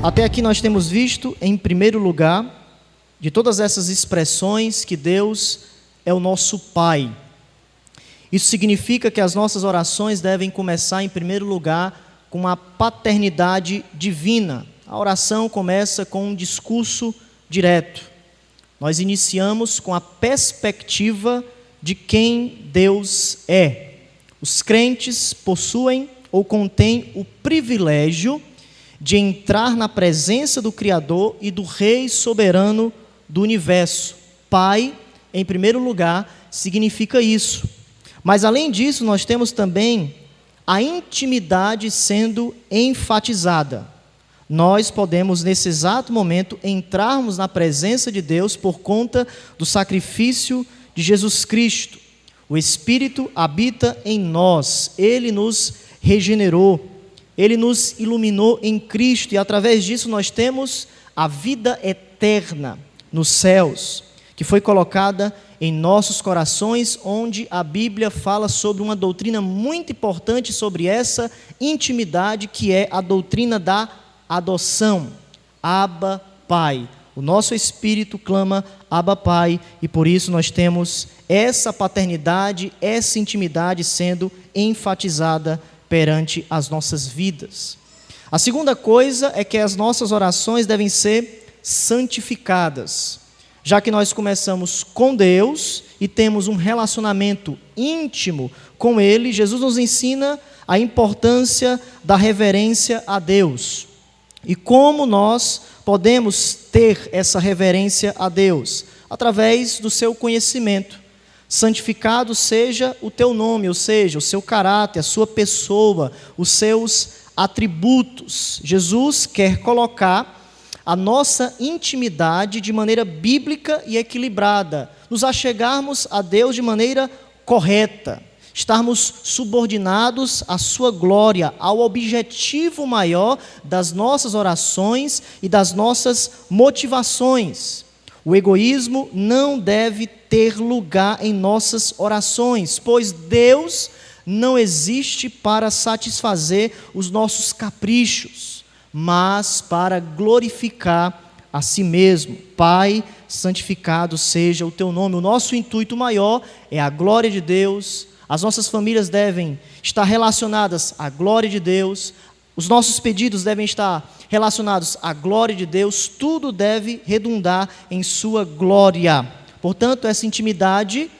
Até aqui nós temos visto, em primeiro lugar, de todas essas expressões, que Deus é o nosso Pai. Isso significa que as nossas orações devem começar, em primeiro lugar, com a paternidade divina. A oração começa com um discurso direto. Nós iniciamos com a perspectiva de quem Deus é. Os crentes possuem ou contêm o privilégio de entrar na presença do Criador e do Rei soberano do universo. Pai, em primeiro lugar, significa isso. Mas além disso, nós temos também a intimidade sendo enfatizada. Nós podemos, nesse exato momento, entrarmos na presença de Deus por conta do sacrifício de Jesus Cristo. O Espírito habita em nós, Ele nos regenerou, Ele nos iluminou em Cristo, e através disso nós temos a vida eterna nos céus, que foi colocada em nossos corações, onde a Bíblia fala sobre uma doutrina muito importante sobre essa intimidade, que é a doutrina da adoção. Abba, Pai. O nosso espírito clama Abba, Pai, e por isso nós temos essa paternidade, essa intimidade sendo enfatizada perante as nossas vidas. A segunda coisa é que as nossas orações devem ser santificadas. Já que nós começamos com Deus e temos um relacionamento íntimo com Ele, Jesus nos ensina a importância da reverência a Deus. E como nós podemos ter essa reverência a Deus? Através do seu conhecimento. Santificado seja o teu nome, ou seja, o seu caráter, a sua pessoa, os seus atributos. Jesus quer colocar a nossa intimidade de maneira bíblica e equilibrada, nos achegarmos a Deus de maneira correta, estarmos subordinados à sua glória, ao objetivo maior das nossas orações e das nossas motivações. O egoísmo não deve ter lugar em nossas orações, pois Deus não existe para satisfazer os nossos caprichos, mas para glorificar a si mesmo. Pai, santificado seja o teu nome. O nosso intuito maior é a glória de Deus. As nossas famílias devem estar relacionadas à glória de Deus. Os nossos pedidos devem estar relacionados à glória de Deus. Tudo deve redundar em sua glória. Portanto, essa intimidade,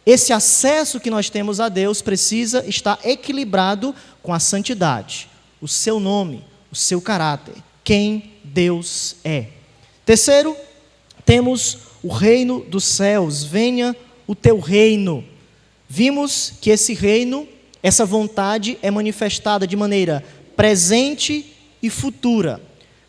esse acesso que nós temos a Deus precisa estar equilibrado com a santidade, o seu nome, o seu caráter, quem Deus é. Terceiro, temos o reino dos céus. Venha o teu reino. Vimos que esse reino, essa vontade é manifestada de maneira presente e futura.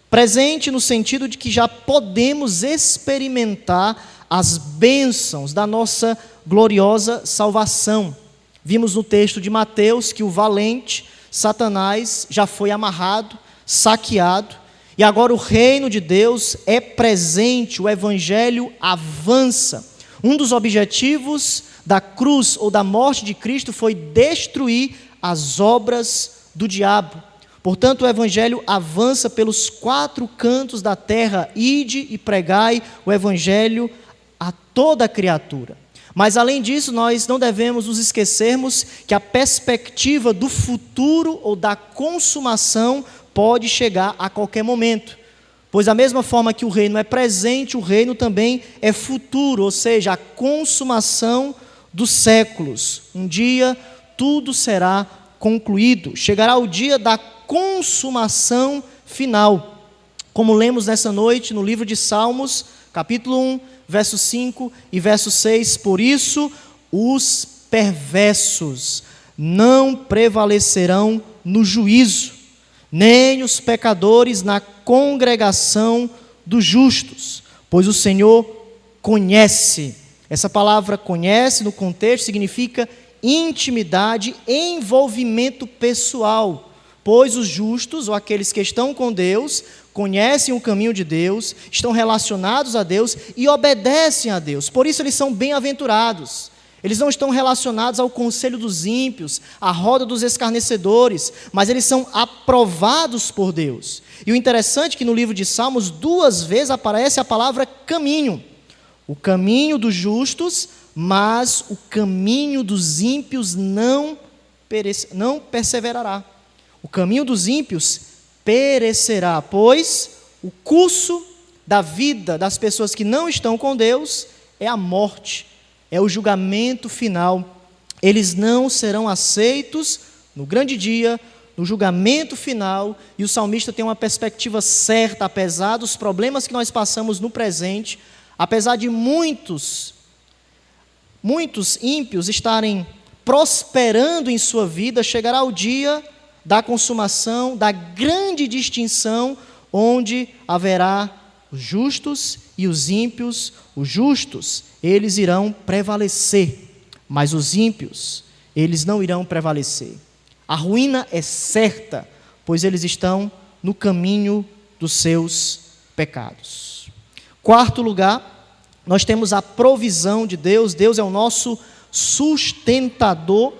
Presente no sentido de que já podemos experimentar as bênçãos da nossa gloriosa salvação. Vimos no texto de Mateus que o valente Satanás já foi amarrado, saqueado, e agora o reino de Deus é presente, o evangelho avança. Um dos objetivos da cruz ou da morte de Cristo foi destruir as obras do diabo. Portanto, o evangelho avança pelos 4 cantos da terra. Ide e pregai o evangelho a toda a criatura. Mas além disso, nós não devemos nos esquecermos que a perspectiva do futuro ou da consumação pode chegar a qualquer momento. Pois da mesma forma que o reino é presente, o reino também é futuro, ou seja, a consumação dos séculos. Um dia tudo será concluído. Chegará o dia da consumação final. Como lemos nessa noite no livro de Salmos, capítulo 1, verso 5 e verso 6. Por isso, os perversos não prevalecerão no juízo, nem os pecadores na congregação dos justos, pois o Senhor conhece. Essa palavra conhece, no contexto, significa intimidade, envolvimento pessoal, pois os justos, ou aqueles que estão com Deus, conhecem o caminho de Deus, estão relacionados a Deus e obedecem a Deus. Por isso eles são bem-aventurados. Eles não estão relacionados ao conselho dos ímpios, à roda dos escarnecedores, mas eles são aprovados por Deus. E o interessante é que no livro de Salmos 2 vezes aparece a palavra caminho. O caminho dos justos, mas o caminho dos ímpios não perseverará. O caminho dos ímpios perecerá, pois o curso da vida das pessoas que não estão com Deus é a morte, é o julgamento final. Eles não serão aceitos no grande dia, no julgamento final, e o salmista tem uma perspectiva certa, apesar dos problemas que nós passamos no presente, apesar de muitos ímpios estarem prosperando em sua vida, chegará o dia da consumação, da grande distinção, onde haverá os justos e os ímpios. Os justos, eles irão prevalecer, mas os ímpios, eles não irão prevalecer. A ruína é certa, pois eles estão no caminho dos seus pecados. Quarto lugar, nós temos a provisão de Deus. Deus é o nosso sustentador.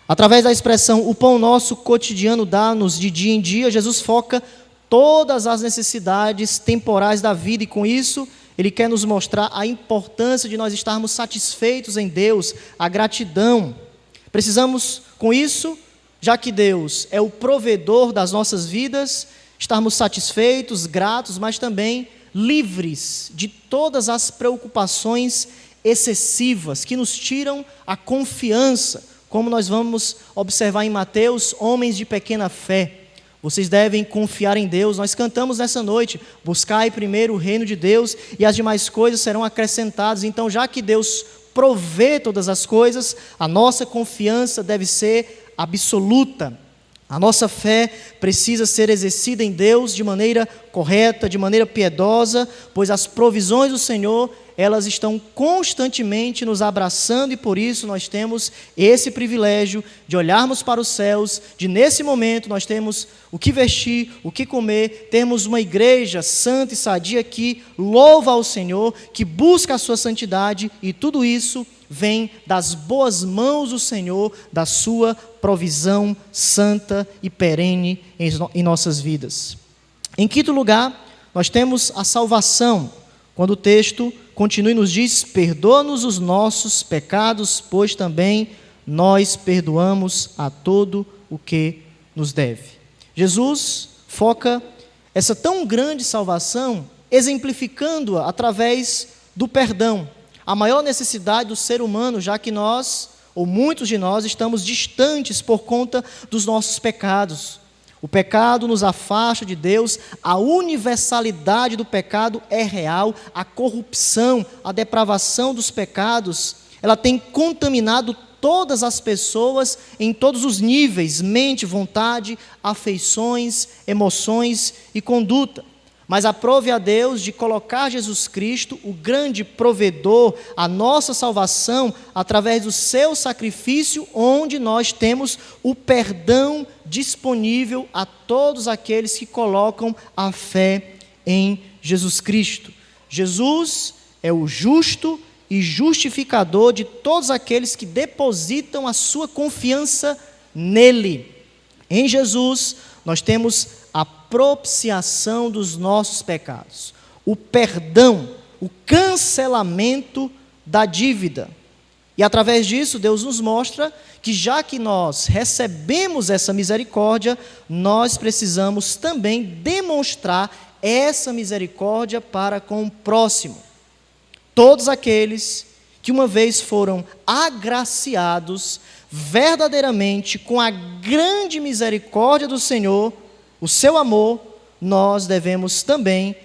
Através da expressão, o pão nosso cotidiano dá-nos de dia em dia, Jesus foca todas as necessidades temporais da vida, e com isso, Ele quer nos mostrar a importância de nós estarmos satisfeitos em Deus, a gratidão. Precisamos, com isso, já que Deus é o provedor das nossas vidas, estarmos satisfeitos, gratos, mas também livres de todas as preocupações excessivas que nos tiram a confiança, como nós vamos observar em Mateus, homens de pequena fé. Vocês devem confiar em Deus. Nós cantamos nessa noite, buscai primeiro o reino de Deus e as demais coisas serão acrescentadas. Então, já que Deus provê todas as coisas, a nossa confiança deve ser absoluta. A nossa fé precisa ser exercida em Deus de maneira correta, de maneira piedosa, pois as provisões do Senhor, elas estão constantemente nos abraçando, e por isso nós temos esse privilégio de olharmos para os céus, de nesse momento nós temos o que vestir, o que comer, temos uma igreja santa e sadia que louva ao Senhor, que busca a sua santidade, e tudo isso vem das boas mãos do Senhor, da sua provisão santa e perene em nossas vidas. Em quinto lugar, nós temos a salvação, quando o texto continua e nos diz: perdoa-nos os nossos pecados, pois também nós perdoamos a todo o que nos deve. Jesus foca essa tão grande salvação, exemplificando-a através do perdão. A maior necessidade do ser humano, já que nós, ou muitos de nós, estamos distantes por conta dos nossos pecados. O pecado nos afasta de Deus, a universalidade do pecado é real, a corrupção, a depravação dos pecados, ela tem contaminado todas as pessoas em todos os níveis, mente, vontade, afeições, emoções e conduta. Mas aprove a Deus de colocar Jesus Cristo, o grande provedor, a nossa salvação, através do seu sacrifício, onde nós temos o perdão disponível a todos aqueles que colocam a fé em Jesus Cristo. Jesus é o justo e justificador de todos aqueles que depositam a sua confiança nele. Em Jesus, nós temos a propiciação dos nossos pecados, o perdão, o cancelamento da dívida. E através disso, Deus nos mostra que, já que nós recebemos essa misericórdia, nós precisamos também demonstrar essa misericórdia para com o próximo. Todos aqueles que uma vez foram agraciados verdadeiramente com a grande misericórdia do Senhor, o seu amor, nós devemos também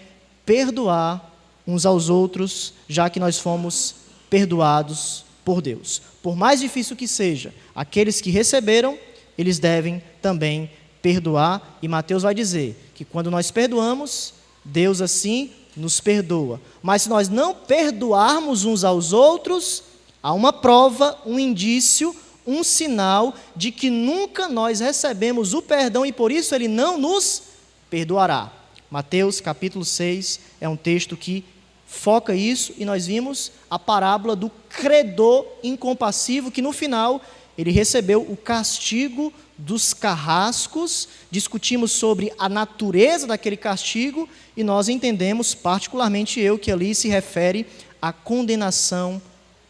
perdoar uns aos outros, já que nós fomos perdoados por Deus. Por mais difícil que seja, aqueles que receberam, eles devem também perdoar, e Mateus vai dizer que quando nós perdoamos, Deus assim nos perdoa. Mas se nós não perdoarmos uns aos outros, há uma prova, um indício, um sinal de que nunca nós recebemos o perdão e por isso Ele não nos perdoará. Mateus capítulo 6 é um texto que foca isso, e nós vimos a parábola do credor incompassivo, que no final ele recebeu o castigo dos carrascos. Discutimos sobre a natureza daquele castigo, e nós entendemos, particularmente eu, que ali se refere à condenação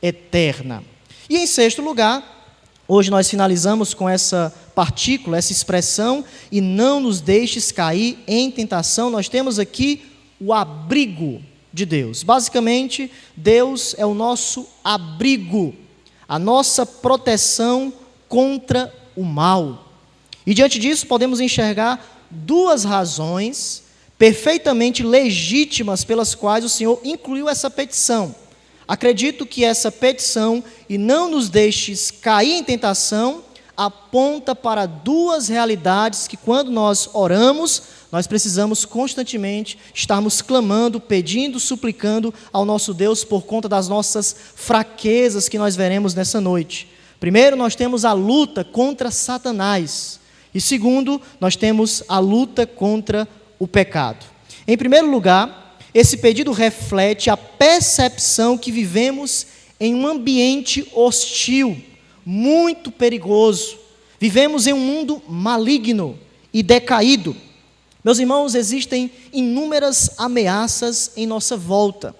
eterna. E em sexto lugar, hoje nós finalizamos com essa partícula, essa expressão, e não nos deixes cair em tentação. Nós temos aqui o abrigo de Deus. Basicamente, Deus é o nosso abrigo, a nossa proteção contra o mal. E diante disso, podemos enxergar duas razões perfeitamente legítimas pelas quais o Senhor incluiu essa petição. Acredito que essa petição, e não nos deixes cair em tentação, aponta para duas realidades que, quando nós oramos, nós precisamos constantemente estarmos clamando, pedindo, suplicando ao nosso Deus por conta das nossas fraquezas que nós veremos nessa noite. Primeiro, nós temos a luta contra Satanás. E segundo, nós temos a luta contra o pecado. Em primeiro lugar, esse pedido reflete a percepção que vivemos em um ambiente hostil, muito perigoso. Vivemos em um mundo maligno e decaído. Meus irmãos, existem inúmeras ameaças em nossa volta.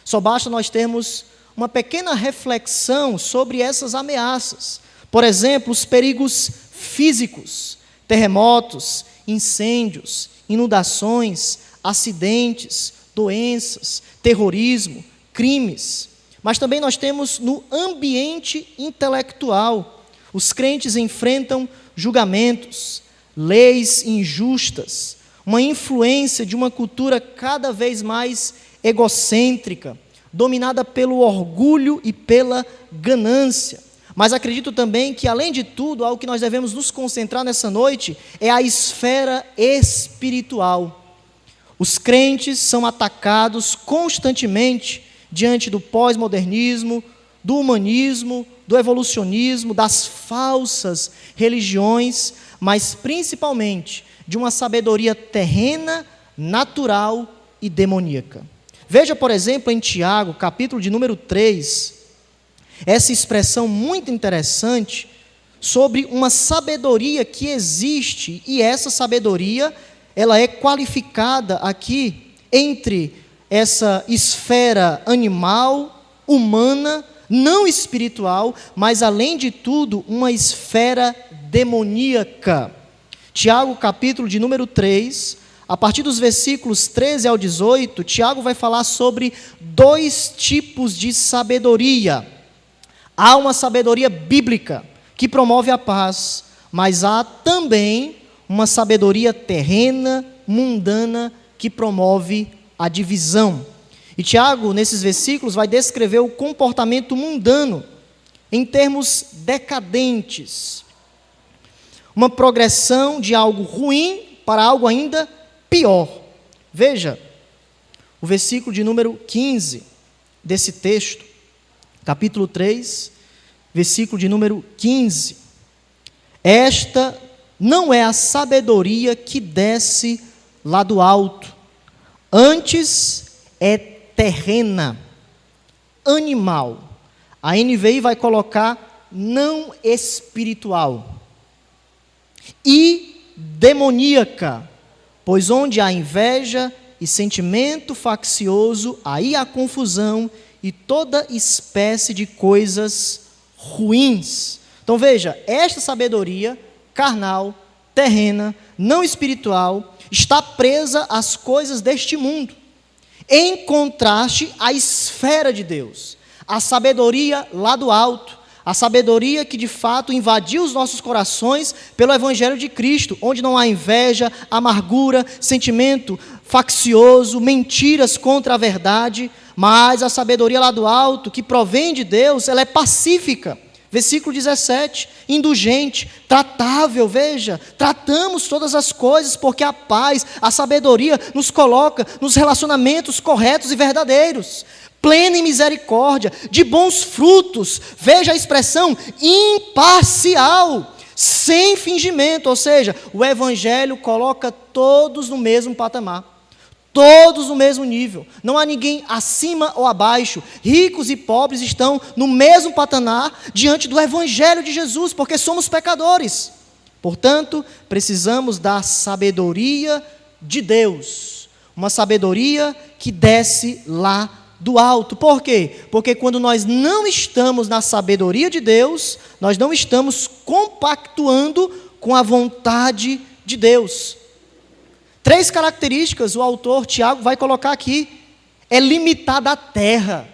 Só basta nós termos uma pequena reflexão sobre essas ameaças. Por exemplo, os perigos físicos, terremotos, incêndios, inundações, acidentes, doenças, terrorismo, crimes. Mas também nós temos no ambiente intelectual. Os crentes enfrentam julgamentos, leis injustas, uma influência de uma cultura cada vez mais egocêntrica, dominada pelo orgulho e pela ganância. Mas acredito também que, além de tudo, algo que nós devemos nos concentrar nessa noite é a esfera espiritual. Os crentes são atacados constantemente diante do pós-modernismo, do humanismo, do evolucionismo, das falsas religiões, mas principalmente de uma sabedoria terrena, natural e demoníaca. Veja, por exemplo, em Tiago, capítulo de número 3, essa expressão muito interessante sobre uma sabedoria que existe, e essa sabedoria, ela é qualificada aqui entre essa esfera animal, humana, não espiritual, mas além de tudo, uma esfera demoníaca. Tiago, capítulo de número 3, a partir dos versículos 13 ao 18, Tiago vai falar sobre dois tipos de sabedoria. Há uma sabedoria bíblica que promove a paz, mas há também uma sabedoria terrena, mundana, que promove a divisão. E Tiago, nesses versículos, vai descrever o comportamento mundano em termos decadentes. Uma progressão de algo ruim para algo ainda pior. Veja o versículo de número 15 desse texto, capítulo 3, versículo de número 15. Esta não é a sabedoria que desce lá do alto, antes é terrena, animal. A NVI vai colocar não espiritual. E demoníaca, pois onde há inveja e sentimento faccioso, aí há confusão e toda espécie de coisas ruins. Então veja, esta sabedoria carnal, terrena, não espiritual, está presa às coisas deste mundo, em contraste à esfera de Deus, a sabedoria lá do alto, a sabedoria que de fato invadiu os nossos corações pelo Evangelho de Cristo, onde não há inveja, amargura, sentimento faccioso, mentiras contra a verdade, mas a sabedoria lá do alto, que provém de Deus, ela é pacífica. Versículo 17, indulgente, tratável, veja, tratamos todas as coisas, porque a paz, a sabedoria nos coloca nos relacionamentos corretos e verdadeiros, plena em misericórdia, de bons frutos, veja a expressão, imparcial, sem fingimento, ou seja, o Evangelho coloca todos no mesmo patamar. Todos no mesmo nível. Não há ninguém acima ou abaixo. Ricos e pobres estão no mesmo patamar diante do Evangelho de Jesus, porque somos pecadores. Portanto, precisamos da sabedoria de Deus. Uma sabedoria que desce lá do alto. Por quê? Porque quando nós não estamos na sabedoria de Deus, nós não estamos compactuando com a vontade de Deus. 3 características o autor Tiago vai colocar aqui. É limitada à terra,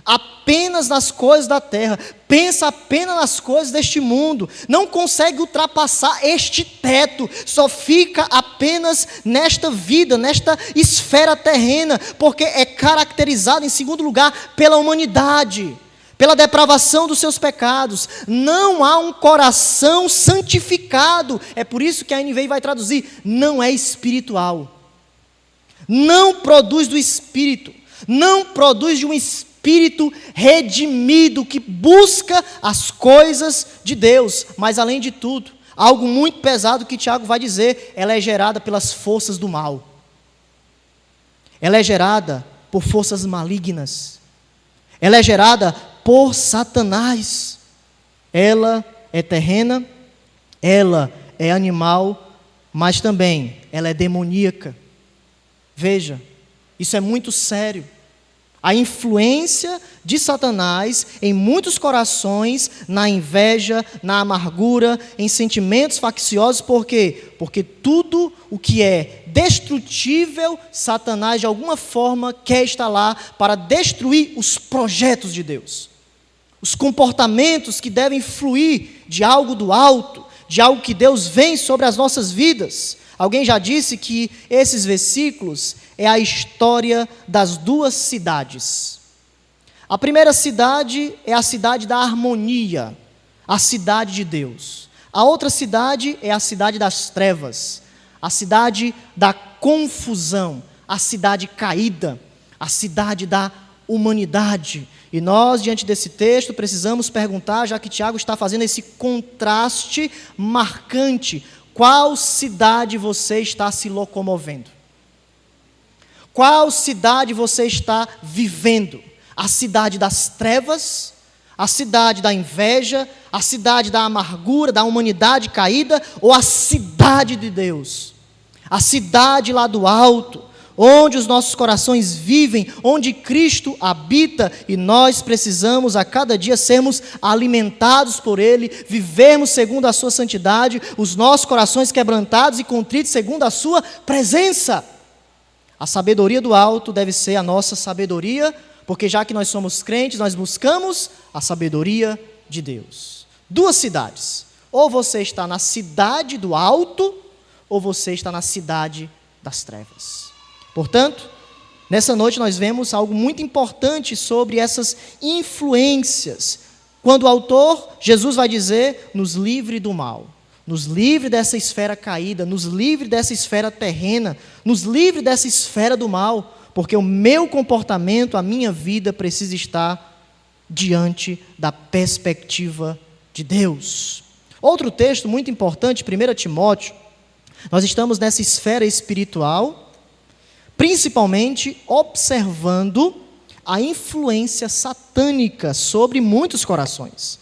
apenas nas coisas da terra, pensa apenas nas coisas deste mundo, não consegue ultrapassar este teto, só fica apenas nesta vida, nesta esfera terrena, porque é caracterizado, em segundo lugar, pela humanidade, pela depravação dos seus pecados. Não há um coração santificado. É por isso que a NVI vai traduzir: não é espiritual, não produz do Espírito, não produz de um espírito redimido que busca as coisas de Deus. Mas além de tudo, algo muito pesado que Tiago vai dizer: ela é gerada pelas forças do mal, ela é gerada por forças malignas, ela é gerada por Satanás. Ela é terrena, ela é animal, mas também ela é demoníaca. Veja, isso é muito sério. A influência de Satanás em muitos corações, na inveja, na amargura, em sentimentos facciosos. Por quê? Porque tudo o que é destrutível, Satanás de alguma forma quer estar lá para destruir os projetos de Deus. Os comportamentos que devem fluir de algo do alto, de algo que Deus vem sobre as nossas vidas. Alguém já disse que esses versículos é a história das 2 cidades. A primeira cidade é a cidade da harmonia, a cidade de Deus. A outra cidade é a cidade das trevas, a cidade da confusão, a cidade caída, a cidade da humanidade. E nós, diante desse texto, precisamos perguntar, já que Tiago está fazendo esse contraste marcante: qual cidade você está se locomovendo? Qual cidade você está vivendo? A cidade das trevas, a cidade da inveja, a cidade da amargura, da humanidade caída, ou a cidade de Deus? A cidade lá do alto, onde os nossos corações vivem, onde Cristo habita, e nós precisamos a cada dia sermos alimentados por Ele, vivermos segundo a sua santidade, os nossos corações quebrantados e contritos segundo a sua presença. A sabedoria do alto deve ser a nossa sabedoria, porque já que nós somos crentes, nós buscamos a sabedoria de Deus. 2 cidades: ou você está na cidade do alto, ou você está na cidade das trevas. Portanto, nessa noite nós vemos algo muito importante sobre essas influências. Quando o autor, Jesus vai dizer: nos livre do mal, nos livre dessa esfera caída, nos livre dessa esfera terrena, nos livre dessa esfera do mal, porque o meu comportamento, a minha vida precisa estar diante da perspectiva de Deus. Outro texto muito importante, 1 Timóteo, nós estamos nessa esfera espiritual, principalmente observando a influência satânica sobre muitos corações.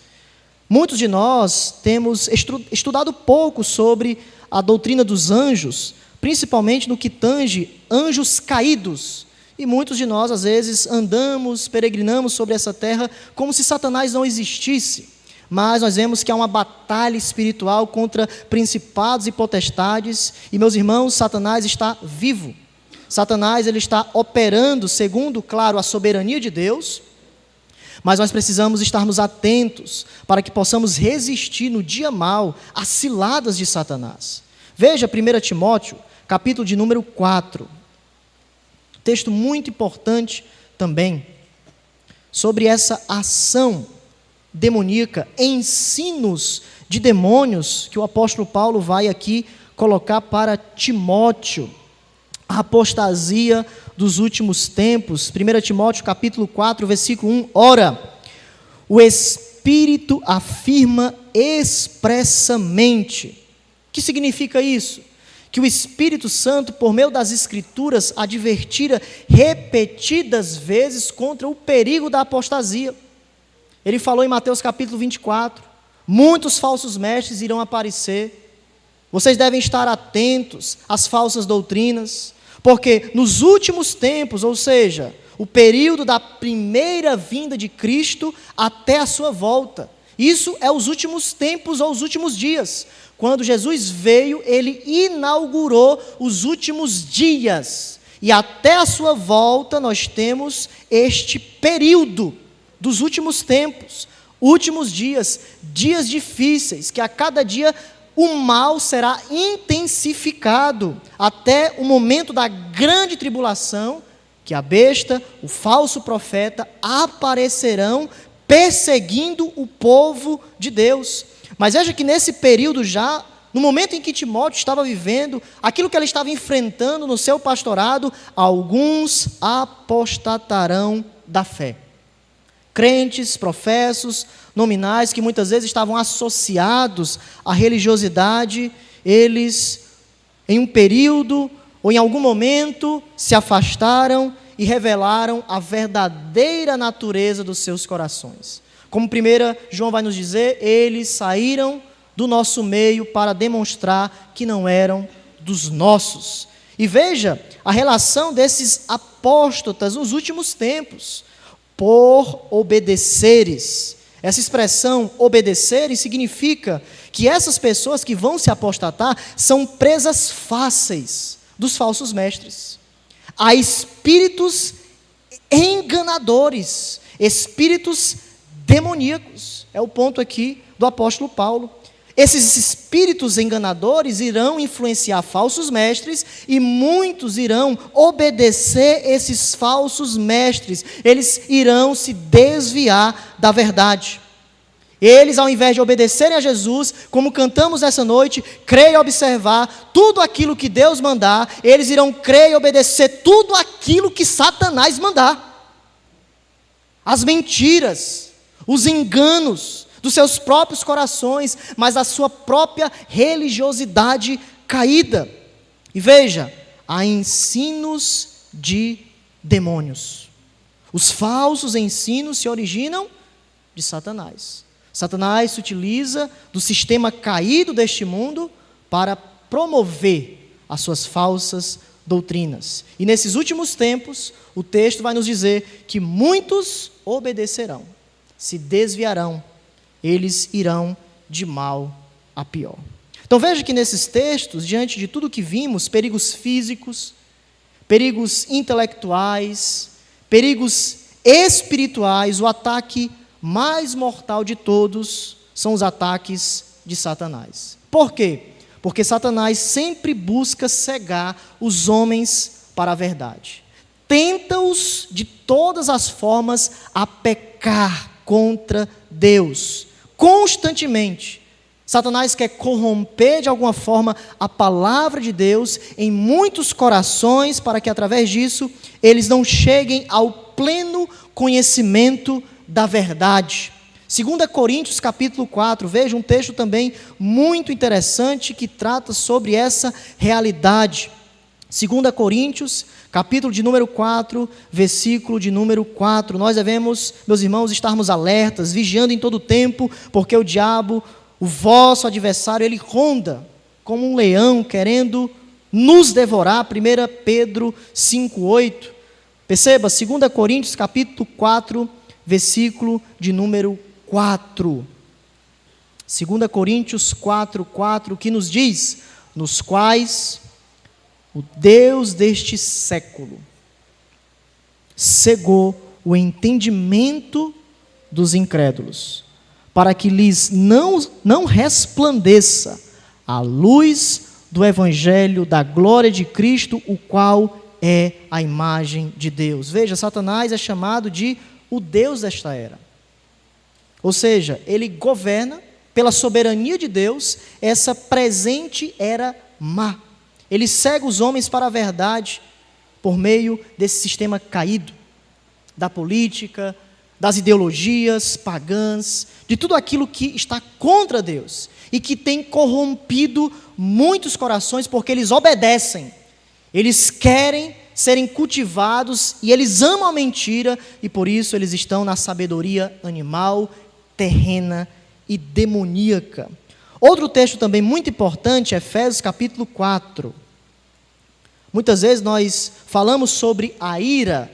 Muitos de nós temos estudado pouco sobre a doutrina dos anjos, principalmente no que tange anjos caídos. E muitos de nós, às vezes, andamos, peregrinamos sobre essa terra como se Satanás não existisse. Mas nós vemos que há uma batalha espiritual contra principados e potestades. E, meus irmãos, Satanás está vivo. Satanás, ele está operando segundo, claro, a soberania de Deus, mas nós precisamos estarmos atentos para que possamos resistir no dia mau às ciladas de Satanás. Veja 1 Timóteo, capítulo de número 4, texto muito importante também, sobre essa ação demoníaca, ensinos de demônios, que o apóstolo Paulo vai aqui colocar para Timóteo. A apostasia dos últimos tempos. 1 Timóteo capítulo 4, versículo 1. Ora, o Espírito afirma expressamente. O que significa isso? que o Espírito Santo, por meio das Escrituras, advertira repetidas vezes contra o perigo da apostasia. Ele falou em Mateus capítulo 24, muitos falsos mestres irão aparecer, vocês devem estar atentos às falsas doutrinas, porque nos últimos tempos, ou seja, o período da primeira vinda de Cristo até a sua volta, isso é os últimos tempos ou os últimos dias. Quando Jesus veio, ele inaugurou os últimos dias. E até a sua volta nós temos este período dos últimos tempos, últimos dias, dias difíceis, que a cada dia o mal será intensificado até o momento da grande tribulação, que a besta, o falso profeta, aparecerão perseguindo o povo de Deus. Mas veja que nesse período já, no momento em que Timóteo estava vivendo, aquilo que ele estava enfrentando no seu pastorado, alguns apostatarão da fé. Crentes, professos, nominais, que muitas vezes estavam associados à religiosidade, eles, em um período ou em algum momento, se afastaram e revelaram a verdadeira natureza dos seus corações. Como 1 João vai nos dizer, eles saíram do nosso meio para demonstrar que não eram dos nossos. E veja a relação desses apóstatas nos últimos tempos. Por obedeceres. Essa expressão obedeceres significa que essas pessoas que vão se apostatar são presas fáceis dos falsos mestres. Há espíritos enganadores, espíritos demoníacos. É o ponto aqui do apóstolo Paulo. Esses espíritos enganadores irão influenciar falsos mestres e muitos irão obedecer esses falsos mestres. Eles irão se desviar da verdade. Eles, ao invés de obedecerem a Jesus, como cantamos essa noite, crer e observar tudo aquilo que Deus mandar, eles irão crer e obedecer tudo aquilo que Satanás mandar. As mentiras, os enganos dos seus próprios corações, mas da sua própria religiosidade caída. E veja, há ensinos de demônios. Os falsos ensinos se originam de Satanás. Satanás se utiliza do sistema caído deste mundo para promover as suas falsas doutrinas. E nesses últimos tempos, o texto vai nos dizer que muitos obedecerão, se desviarão, eles irão de mal a pior. Então veja que nesses textos, diante de tudo que vimos, perigos físicos, perigos intelectuais, perigos espirituais, o ataque mais mortal de todos são os ataques de Satanás. Por quê? Porque Satanás sempre busca cegar os homens para a verdade. Tenta-os de todas as formas a pecar contra Deus. Constantemente, Satanás quer corromper de alguma forma a palavra de Deus em muitos corações, para que através disso eles não cheguem ao pleno conhecimento da verdade. 2 Coríntios capítulo 4, veja um texto também muito interessante que trata sobre essa realidade. 2 Coríntios, capítulo de número 4, versículo de número 4. Nós devemos, meus irmãos, estarmos alertas, vigiando em todo o tempo, porque o diabo, o vosso adversário, ele ronda como um leão, querendo nos devorar. 1 Pedro 5:8. Perceba, 2 Coríntios, capítulo 4, versículo de número 4. 2 Coríntios 4:4, que nos diz: nos quais o Deus deste século cegou o entendimento dos incrédulos, para que lhes não resplandeça a luz do evangelho da glória de Cristo, o qual é a imagem de Deus. Veja, Satanás é chamado de o Deus desta era. Ou seja, ele governa pela soberania de Deus essa presente era má. Ele cega os homens para a verdade por meio desse sistema caído, da política, das ideologias pagãs, de tudo aquilo que está contra Deus e que tem corrompido muitos corações porque eles obedecem, eles querem serem cultivados e eles amam a mentira e por isso eles estão na sabedoria animal, terrena e demoníaca. Outro texto também muito importante, Efésios capítulo 4. Muitas vezes nós falamos sobre a ira,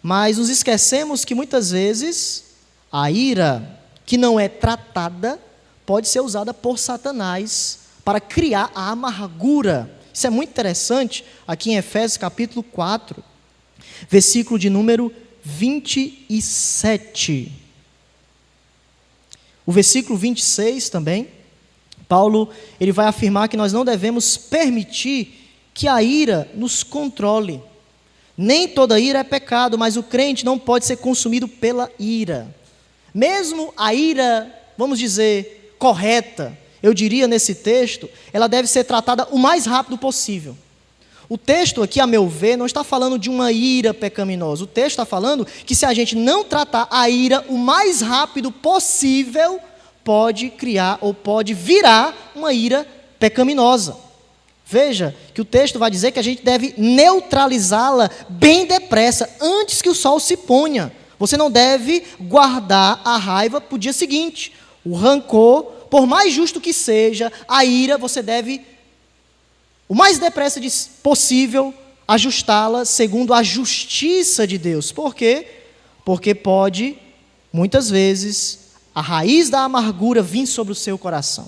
mas nos esquecemos que muitas vezes a ira que não é tratada pode ser usada por Satanás para criar a amargura. Isso é muito interessante aqui em Efésios capítulo 4, versículo de número 27. O versículo 26 também, Paulo ele vai afirmar que nós não devemos permitir que a ira nos controle. Nem toda ira é pecado, mas o crente não pode ser consumido pela ira. Mesmo a ira, vamos dizer, correta, eu diria nesse texto, ela deve ser tratada o mais rápido possível. O texto aqui, a meu ver, não está falando de uma ira pecaminosa. O texto está falando que se a gente não tratar a ira o mais rápido possível, pode criar ou pode virar uma ira pecaminosa. Veja que o texto vai dizer que a gente deve neutralizá-la bem depressa, antes que o sol se ponha. Você não deve guardar a raiva para o dia seguinte. O rancor, por mais justo que seja, a ira, você deve, o mais depressa possível, ajustá-la segundo a justiça de Deus. Por quê? Porque pode, muitas vezes, a raiz da amargura vir sobre o seu coração.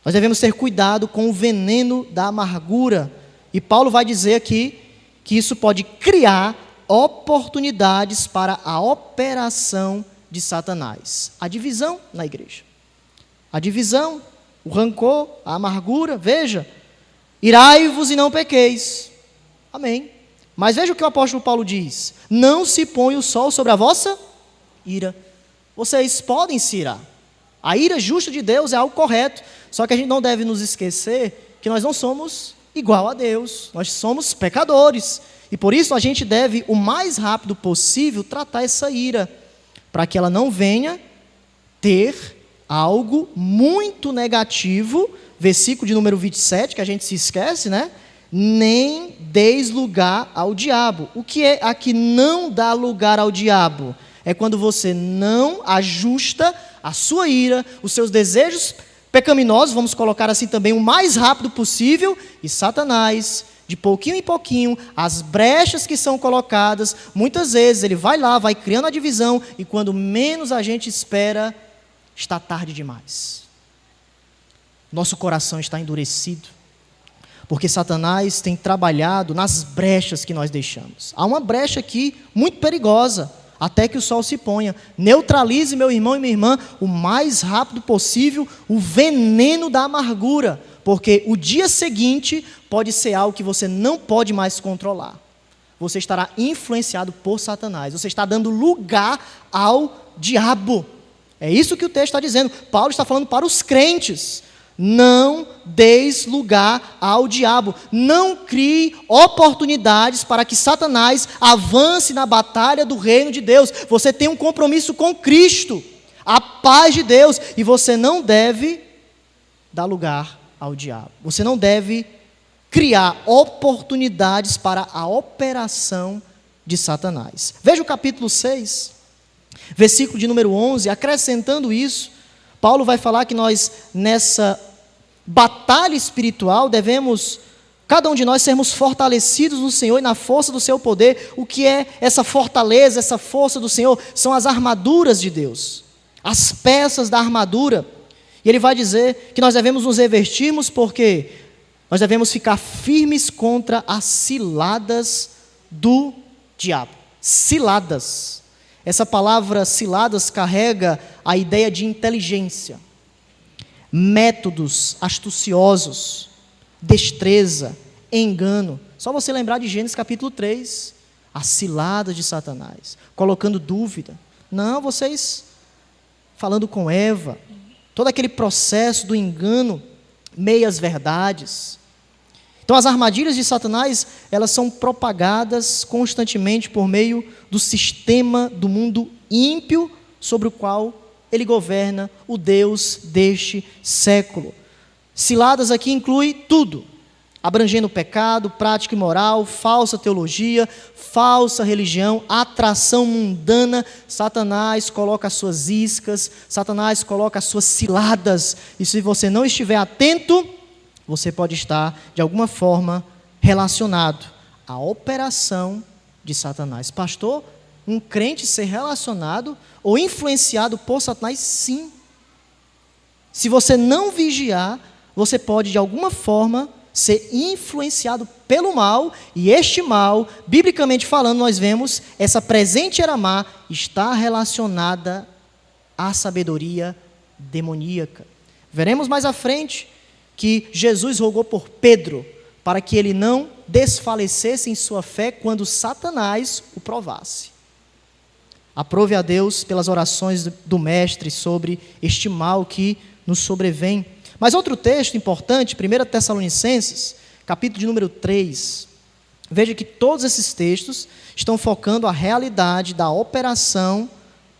Nós devemos ter cuidado com o veneno da amargura. E Paulo vai dizer aqui que isso pode criar oportunidades para a operação de Satanás. A divisão na igreja. A divisão, o rancor, a amargura. Veja, irai-vos e não pequeis. Amém. Mas veja o que o apóstolo Paulo diz. Não se põe o sol sobre a vossa ira. Vocês podem se irar. A ira justa de Deus é algo correto. Só que a gente não deve nos esquecer que nós não somos igual a Deus. Nós somos pecadores. E por isso a gente deve, o mais rápido possível, tratar essa ira. Para que ela não venha ter algo muito negativo. Versículo de número 27, que a gente se esquece, né? Nem deis lugar ao diabo. O que é aqui não dá lugar ao diabo? É quando você não ajusta a sua ira, os seus desejos pecaminosos, vamos colocar assim também, o mais rápido possível, e Satanás, de pouquinho em pouquinho, as brechas que são colocadas, muitas vezes ele vai lá, vai criando a divisão, e quando menos a gente espera, está tarde demais. Nosso coração está endurecido, porque Satanás tem trabalhado nas brechas que nós deixamos. Há uma brecha aqui muito perigosa, até que o sol se ponha. Neutralize, meu irmão e minha irmã, o mais rápido possível o veneno da amargura, porque o dia seguinte pode ser algo que você não pode mais controlar. Você estará influenciado por Satanás, você está dando lugar ao diabo. É isso que o texto está dizendo. Paulo está falando para os crentes. Não deis lugar ao diabo. Não crie oportunidades para que Satanás avance na batalha do reino de Deus. Você tem um compromisso com Cristo, a paz de Deus, e você não deve dar lugar ao diabo. Você não deve criar oportunidades para a operação de Satanás. Veja o capítulo 6, versículo de número 11, acrescentando isso, Paulo vai falar que nós, nessa batalha espiritual, devemos, cada um de nós, sermos fortalecidos no Senhor e na força do seu poder. O que é essa fortaleza, essa força do Senhor? São as armaduras de Deus, as peças da armadura. E ele vai dizer que nós devemos nos revestirmos porque nós devemos ficar firmes contra as ciladas do diabo. Ciladas. Essa palavra ciladas carrega a ideia de inteligência, métodos astuciosos, destreza, engano. Só você lembrar de Gênesis capítulo 3, a cilada de Satanás, colocando dúvida. Não, vocês, falando com Eva, todo aquele processo do engano, meias verdades. Então as armadilhas de Satanás, elas são propagadas constantemente por meio do sistema do mundo ímpio sobre o qual ele governa, o Deus deste século. Ciladas aqui inclui tudo, abrangendo pecado, prática imoral, falsa teologia, falsa religião, atração mundana. Satanás coloca as suas iscas, Satanás coloca as suas ciladas, e se você não estiver atento, você pode estar, de alguma forma, relacionado à operação de Satanás. Pastor, um crente ser relacionado ou influenciado por Satanás? Sim. Se você não vigiar, você pode, de alguma forma, ser influenciado pelo mal, e este mal, biblicamente falando, nós vemos, essa presente era má, está relacionada à sabedoria demoníaca. Veremos mais à frente que Jesus rogou por Pedro, para que ele não desfalecesse em sua fé quando Satanás o provasse. Aprove a Deus pelas orações do Mestre sobre este mal que nos sobrevém. Mas outro texto importante, 1 Tessalonicenses, capítulo de número 3. Veja que todos esses textos estão focando a realidade da operação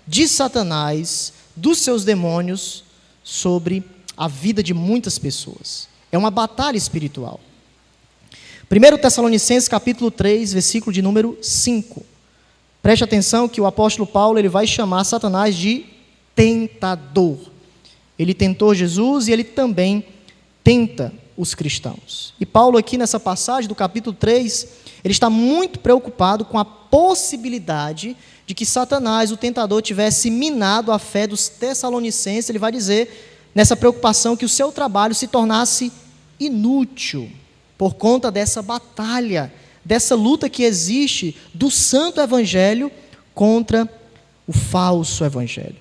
de Satanás, dos seus demônios, sobre a vida de muitas pessoas. É uma batalha espiritual. 1 Tessalonicenses, capítulo 3, versículo de número 5. Preste atenção que o apóstolo Paulo ele vai chamar Satanás de tentador. Ele tentou Jesus e ele também tenta os cristãos. E Paulo aqui nessa passagem do capítulo 3, ele está muito preocupado com a possibilidade de que Satanás, o tentador, tivesse minado a fé dos tessalonicenses. Ele vai dizer, nessa preocupação, que o seu trabalho se tornasse inútil por conta dessa batalha, dessa luta que existe do santo evangelho contra o falso evangelho.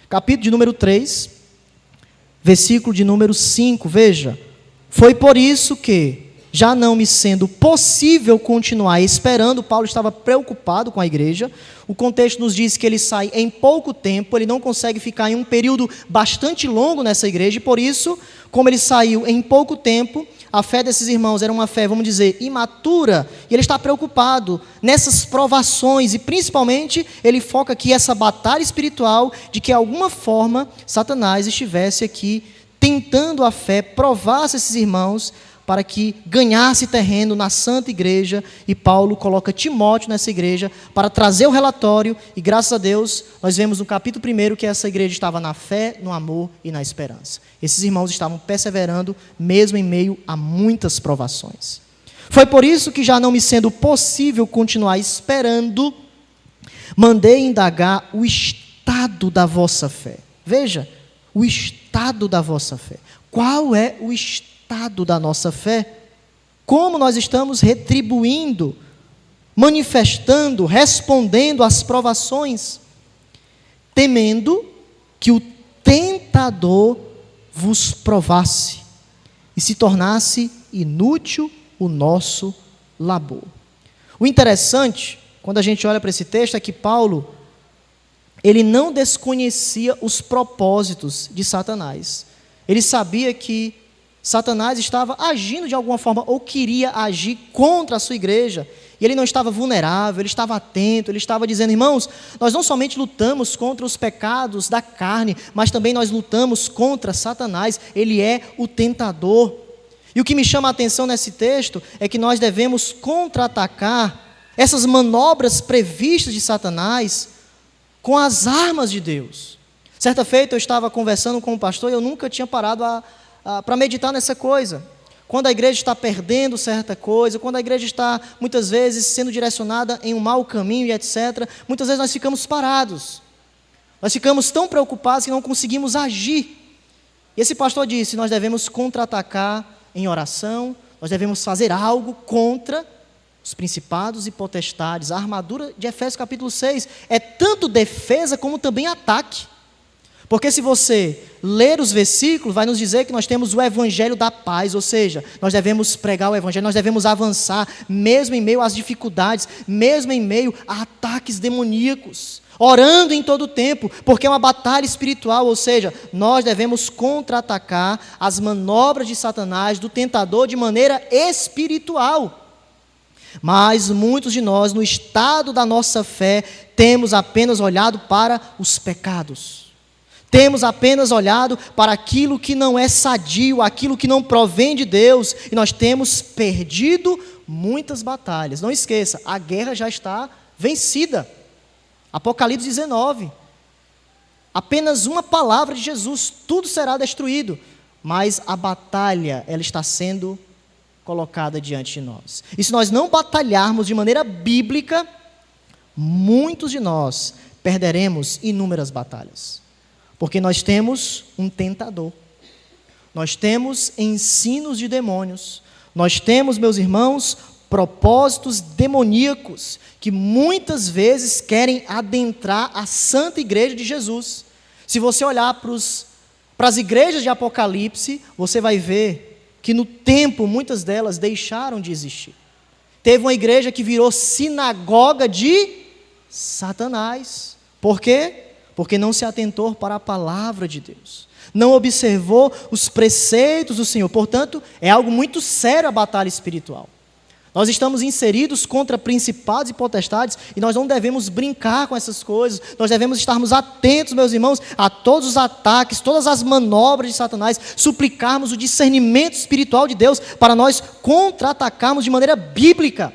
Capítulo de número 3, versículo de número 5, veja: foi por isso que, já não me sendo possível continuar esperando, Paulo estava preocupado com a igreja. O contexto nos diz que ele sai em pouco tempo, ele não consegue ficar em um período bastante longo nessa igreja, e por isso, como ele saiu em pouco tempo, a fé desses irmãos era uma fé, vamos dizer, imatura, e ele está preocupado nessas provações, e principalmente ele foca aqui essa batalha espiritual de que, de alguma forma, Satanás estivesse aqui tentando a fé, provasse esses irmãos para que ganhasse terreno na santa igreja, e Paulo coloca Timóteo nessa igreja para trazer o relatório, e graças a Deus, nós vemos no capítulo 1 que essa igreja estava na fé, no amor e na esperança. Esses irmãos estavam perseverando, mesmo em meio a muitas provações. Foi por isso que, já não me sendo possível continuar esperando, mandei indagar o estado da vossa fé. Veja, o estado da vossa fé. Qual é o estado da nossa fé? Como nós estamos retribuindo, manifestando, respondendo às provações, temendo que o tentador vos provasse e se tornasse inútil o nosso labor. O interessante, quando a gente olha para esse texto, é que Paulo, ele não desconhecia os propósitos de Satanás. Ele sabia que Satanás estava agindo de alguma forma, ou queria agir contra a sua igreja, e ele não estava vulnerável, ele estava atento, ele estava dizendo: irmãos, nós não somente lutamos contra os pecados da carne, mas também nós lutamos contra Satanás, ele é o tentador. E o que me chama a atenção nesse texto é que nós devemos contra-atacar essas manobras previstas de Satanás com as armas de Deus. Certa feita eu estava conversando com um pastor e eu nunca tinha parado para meditar nessa coisa. Quando a igreja está perdendo certa coisa, quando a igreja está, muitas vezes, sendo direcionada em um mau caminho e etc., muitas vezes nós ficamos parados. Nós ficamos tão preocupados que não conseguimos agir. E esse pastor disse: nós devemos contra-atacar em oração, nós devemos fazer algo contra os principados e potestades. A armadura de Efésios capítulo 6 é tanto defesa como também ataque. Porque se você ler os versículos, vai nos dizer que nós temos o evangelho da paz, ou seja, nós devemos pregar o evangelho, nós devemos avançar, mesmo em meio às dificuldades, mesmo em meio a ataques demoníacos, orando em todo o tempo, porque é uma batalha espiritual, ou seja, nós devemos contra-atacar as manobras de Satanás, do tentador, de maneira espiritual. Mas muitos de nós, no estado da nossa fé, temos apenas olhado para os pecados. Temos apenas olhado para aquilo que não é sadio, aquilo que não provém de Deus, e nós temos perdido muitas batalhas. Não esqueça, a guerra já está vencida. Apocalipse 19. Apenas uma palavra de Jesus, tudo será destruído. Mas a batalha, ela está sendo colocada diante de nós. E se nós não batalharmos de maneira bíblica, muitos de nós perderemos inúmeras batalhas. Porque nós temos um tentador. Nós temos ensinos de demônios. Nós temos, meus irmãos, propósitos demoníacos que muitas vezes querem adentrar a santa igreja de Jesus. Se você olhar para as igrejas de Apocalipse, você vai ver que no tempo muitas delas deixaram de existir. Teve uma igreja que virou sinagoga de Satanás. Por quê? Porque não se atentou para a palavra de Deus. Não observou os preceitos do Senhor. Portanto, é algo muito sério a batalha espiritual. Nós estamos inseridos contra principados e potestades e nós não devemos brincar com essas coisas. Nós devemos estarmos atentos, meus irmãos, a todos os ataques, todas as manobras de Satanás, suplicarmos o discernimento espiritual de Deus para nós contra-atacarmos de maneira bíblica.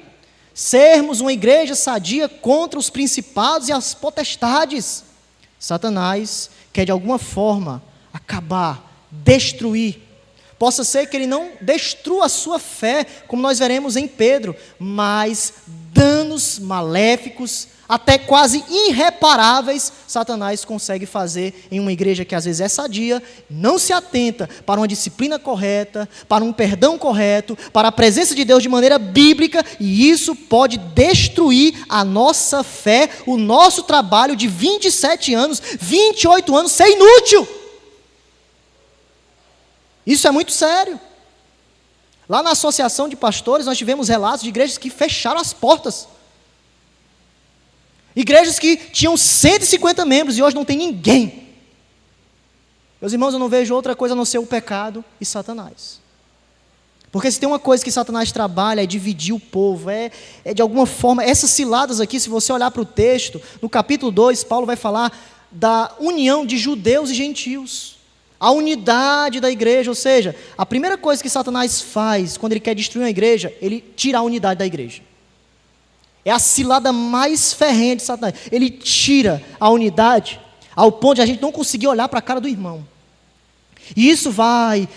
Sermos uma igreja sadia contra os principados e as potestades. Satanás quer de alguma forma acabar, destruir. Possa ser que ele não destrua a sua fé, como nós veremos em Pedro, mas danos maléficos, até quase irreparáveis, Satanás consegue fazer em uma igreja que às vezes é sadia, não se atenta para uma disciplina correta, para um perdão correto, para a presença de Deus de maneira bíblica, e isso pode destruir a nossa fé, o nosso trabalho de 27 anos, 28 anos ser inútil. Isso é muito sério. Lá na associação de pastores, nós tivemos relatos de igrejas que fecharam as portas. Igrejas que tinham 150 membros e hoje não tem ninguém. Meus irmãos, eu não vejo outra coisa a não ser o pecado e Satanás. Porque se tem uma coisa que Satanás trabalha é dividir o povo, é de alguma forma, essas ciladas aqui, se você olhar para o texto, no capítulo 2, Paulo vai falar da união de judeus e gentios. A unidade da igreja, ou seja, a primeira coisa que Satanás faz quando ele quer destruir uma igreja, ele tira a unidade da igreja. É a cilada mais ferrenha de Satanás. Ele tira a unidade ao ponto de a gente não conseguir olhar para a cara do irmão. E isso vai,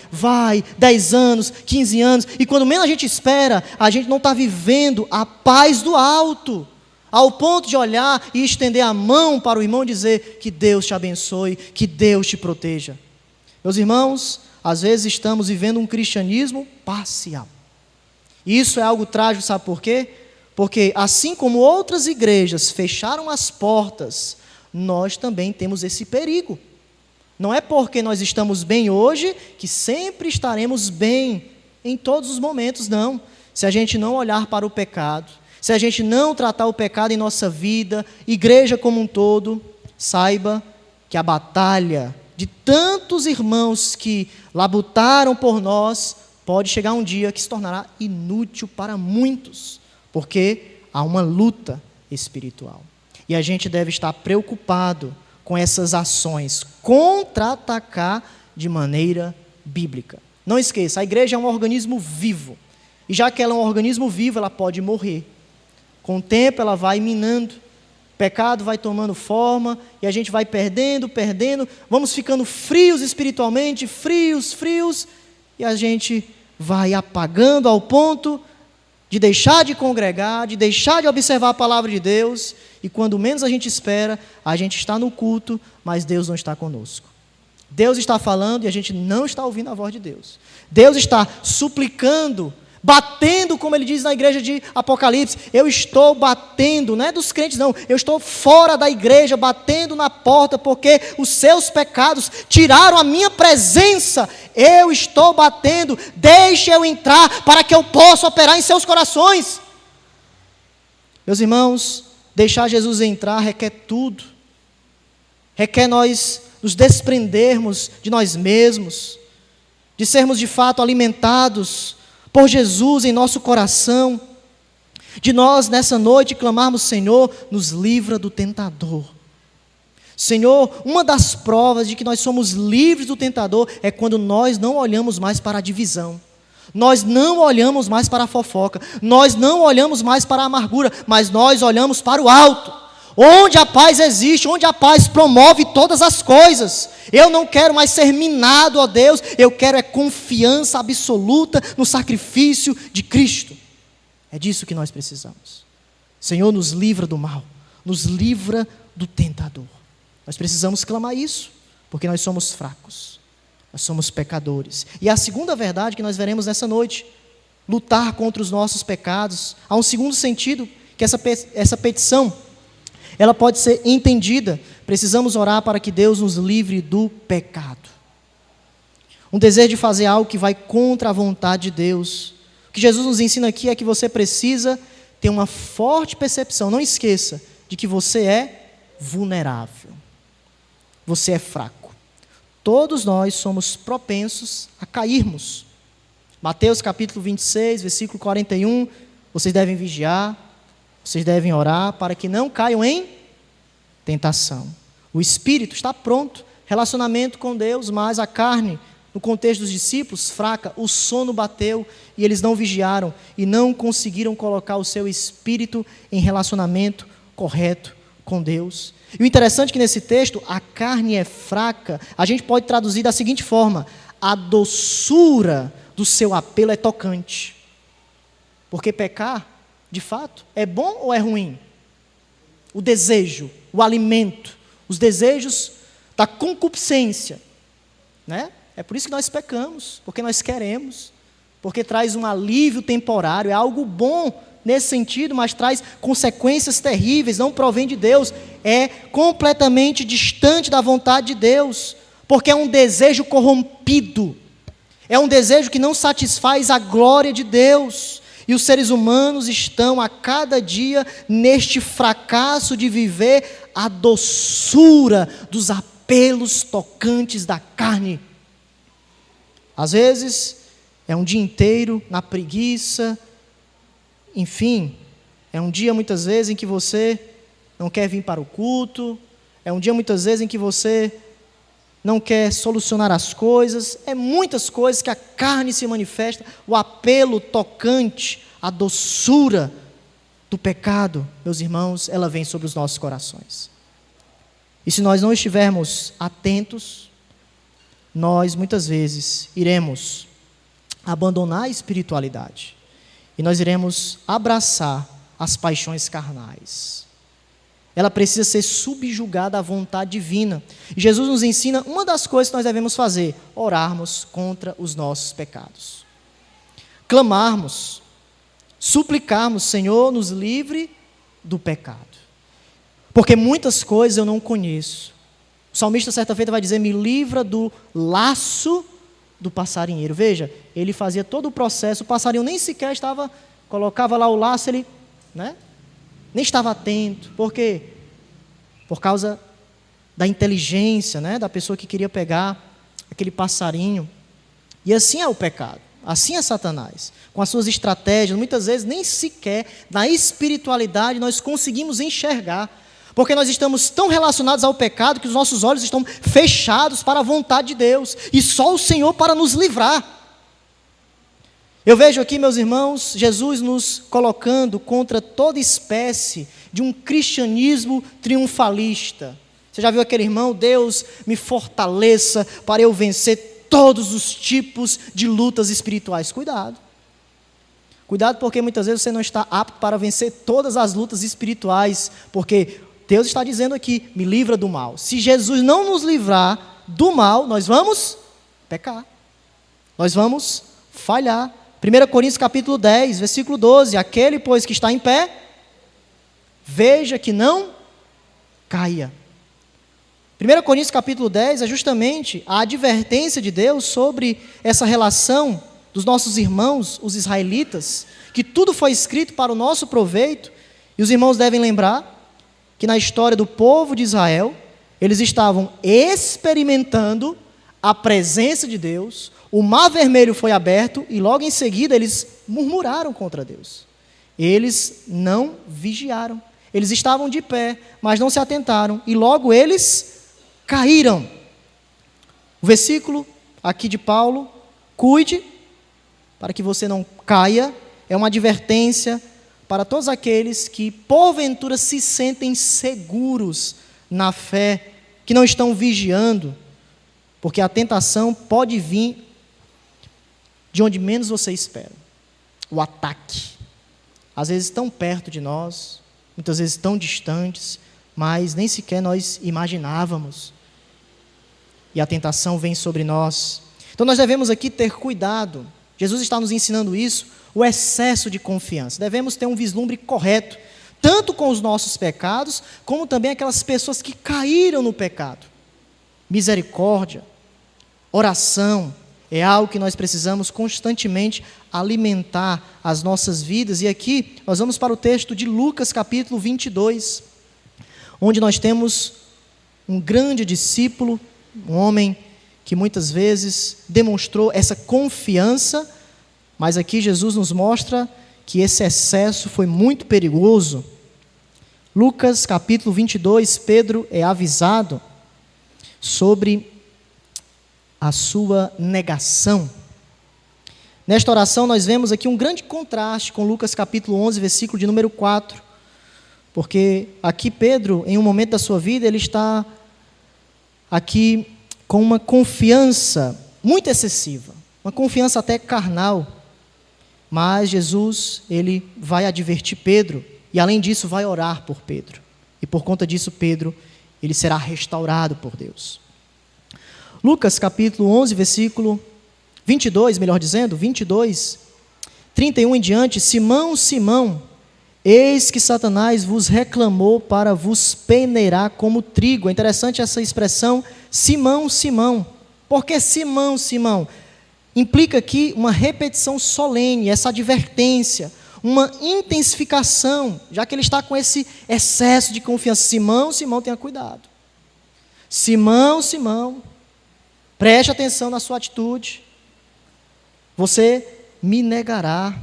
10 anos, 15 anos, e quando menos a gente espera, a gente não está vivendo a paz do alto, ao ponto de olhar e estender a mão para o irmão e dizer que Deus te abençoe, que Deus te proteja. Meus irmãos, às vezes estamos vivendo um cristianismo parcial. E isso é algo trágico, sabe por quê? Porque assim como outras igrejas fecharam as portas, nós também temos esse perigo. Não é porque nós estamos bem hoje que sempre estaremos bem em todos os momentos, não. Se a gente não olhar para o pecado, se a gente não tratar o pecado em nossa vida, igreja como um todo, saiba que a batalha de tantos irmãos que labutaram por nós, pode chegar um dia que se tornará inútil para muitos, porque há uma luta espiritual. E a gente deve estar preocupado com essas ações, contra-atacar de maneira bíblica. Não esqueça, a igreja é um organismo vivo, e já que ela é um organismo vivo, ela pode morrer. Com o tempo ela vai minando, o pecado vai tomando forma, e a gente vai perdendo, vamos ficando frios espiritualmente, frios, e a gente vai apagando ao ponto de deixar de congregar, de deixar de observar a palavra de Deus, e quando menos a gente espera, a gente está no culto, mas Deus não está conosco. Deus está falando e a gente não está ouvindo a voz de Deus. Deus está suplicando, batendo, como ele diz na igreja de Apocalipse. Eu estou batendo, não é dos crentes não, eu estou fora da igreja, batendo na porta, porque os seus pecados tiraram a minha presença. Eu estou batendo, deixe eu entrar, para que eu possa operar em seus corações. Meus irmãos, deixar Jesus entrar requer tudo. Requer nós nos desprendermos de nós mesmos, de sermos de fato alimentados por Jesus em nosso coração. De nós, nessa noite, clamarmos: Senhor, nos livra do tentador. Senhor, uma das provas de que nós somos livres do tentador é quando nós não olhamos mais para a divisão, nós não olhamos mais para a fofoca, nós não olhamos mais para a amargura, mas nós olhamos para o alto, onde a paz existe, onde a paz promove todas as coisas. Eu não quero mais ser minado, ó Deus, eu quero é confiança absoluta no sacrifício de Cristo. É disso que nós precisamos. Senhor, nos livra do mal, nos livra do tentador. Nós precisamos clamar isso, porque nós somos fracos, nós somos pecadores. E a segunda verdade que nós veremos nessa noite: lutar contra os nossos pecados. Há um segundo sentido que essa petição, ela pode ser entendida. Precisamos orar para que Deus nos livre do pecado. Um desejo de fazer algo que vai contra a vontade de Deus. O que Jesus nos ensina aqui é que você precisa ter uma forte percepção. Não esqueça de que você é vulnerável. Você é fraco. Todos nós somos propensos a cairmos. Mateus capítulo 26, versículo 41. Vocês devem vigiar, vocês devem orar para que não caiam em tentação. O espírito está pronto, relacionamento com Deus, mas a carne, no contexto dos discípulos, fraca, o sono bateu e eles não vigiaram e não conseguiram colocar o seu espírito em relacionamento correto com Deus. E o interessante é que nesse texto, a carne é fraca, a gente pode traduzir da seguinte forma: a doçura do seu apelo é tocante. Porque pecar, de fato, é bom ou é ruim? O desejo, o alimento, os desejos da concupiscência, né? É por isso que nós pecamos, porque nós queremos, porque traz um alívio temporário, é algo bom nesse sentido, mas traz consequências terríveis, não provém de Deus, é completamente distante da vontade de Deus, porque é um desejo corrompido, é um desejo que não satisfaz a glória de Deus, e os seres humanos estão a cada dia neste fracasso de viver a doçura dos apelos tocantes da carne. Às vezes, é um dia inteiro na preguiça, enfim, é um dia muitas vezes em que você não quer vir para o culto, é um dia muitas vezes em que você não quer solucionar as coisas, é muitas coisas que a carne se manifesta, o apelo tocante, a doçura do pecado, meus irmãos, ela vem sobre os nossos corações. E se nós não estivermos atentos, nós muitas vezes iremos abandonar a espiritualidade e nós iremos abraçar as paixões carnais. Ela precisa ser subjugada à vontade divina. E Jesus nos ensina uma das coisas que nós devemos fazer: orarmos contra os nossos pecados. Clamarmos, suplicarmos: Senhor, nos livre do pecado. Porque muitas coisas eu não conheço. O salmista certa feita vai dizer: me livra do laço do passarinheiro. Veja, ele fazia todo o processo, o passarinho nem sequer colocava lá o laço, ele, nem estava atento. Por quê? Por causa da inteligência, da pessoa que queria pegar aquele passarinho. E assim é o pecado, assim é Satanás, com as suas estratégias. Muitas vezes nem sequer na espiritualidade nós conseguimos enxergar, porque nós estamos tão relacionados ao pecado que os nossos olhos estão fechados para a vontade de Deus, e só o Senhor para nos livrar. Eu vejo aqui, meus irmãos, Jesus nos colocando contra toda espécie de um cristianismo triunfalista. Você já viu aquele irmão: Deus me fortaleça para eu vencer todos os tipos de lutas espirituais. Cuidado. Cuidado, porque muitas vezes você não está apto para vencer todas as lutas espirituais, porque Deus está dizendo aqui: me livra do mal. Se Jesus não nos livrar do mal, nós vamos pecar, nós vamos falhar. 1 Coríntios capítulo 10, versículo 12: aquele, pois, que está em pé, veja que não caia. 1 Coríntios capítulo 10 é justamente a advertência de Deus sobre essa relação dos nossos irmãos, os israelitas, que tudo foi escrito para o nosso proveito. E os irmãos devem lembrar que na história do povo de Israel, eles estavam experimentando a presença de Deus, o mar vermelho foi aberto e logo em seguida eles murmuraram contra Deus. eles não vigiaram. Eles estavam de pé, mas não se atentaram, e logo eles caíram. O versículo aqui de Paulo, cuide para que você não caia, é uma advertência para todos aqueles que porventura se sentem seguros na fé, que não estão vigiando, porque a tentação pode vir de onde menos você espera. O ataque. Às vezes tão perto de nós, muitas vezes tão distantes, mas nem sequer nós imaginávamos. E a tentação vem sobre nós. Então nós devemos aqui ter cuidado. Jesus está nos ensinando isso, o excesso de confiança. Devemos ter um vislumbre correto, tanto com os nossos pecados, como também aquelas pessoas que caíram no pecado. Misericórdia, oração, é algo que nós precisamos constantemente alimentar as nossas vidas. E aqui nós vamos para o texto de Lucas capítulo 22, onde nós temos um grande discípulo, um homem que muitas vezes demonstrou essa confiança, mas aqui Jesus nos mostra que esse excesso foi muito perigoso. Lucas capítulo 22, Pedro é avisado sobre a sua negação. Nesta oração nós vemos aqui um grande contraste com Lucas capítulo 11, versículo de número 4, porque aqui Pedro, em um momento da sua vida, ele está aqui com uma confiança muito excessiva, uma confiança até carnal, mas Jesus, ele vai advertir Pedro, e além disso vai orar por Pedro, e por conta disso Pedro, ele será restaurado por Deus. Lucas capítulo 11, versículo 22, melhor dizendo, 22, 31 em diante: Simão, Simão, eis que Satanás vos reclamou para vos peneirar como trigo. É interessante essa expressão, Simão, Simão. Por que Simão, Simão? Implica aqui uma repetição solene, essa advertência, uma intensificação, já que ele está com esse excesso de confiança. Simão, Simão, tenha cuidado. Simão, Simão, preste atenção na sua atitude. Você me negará.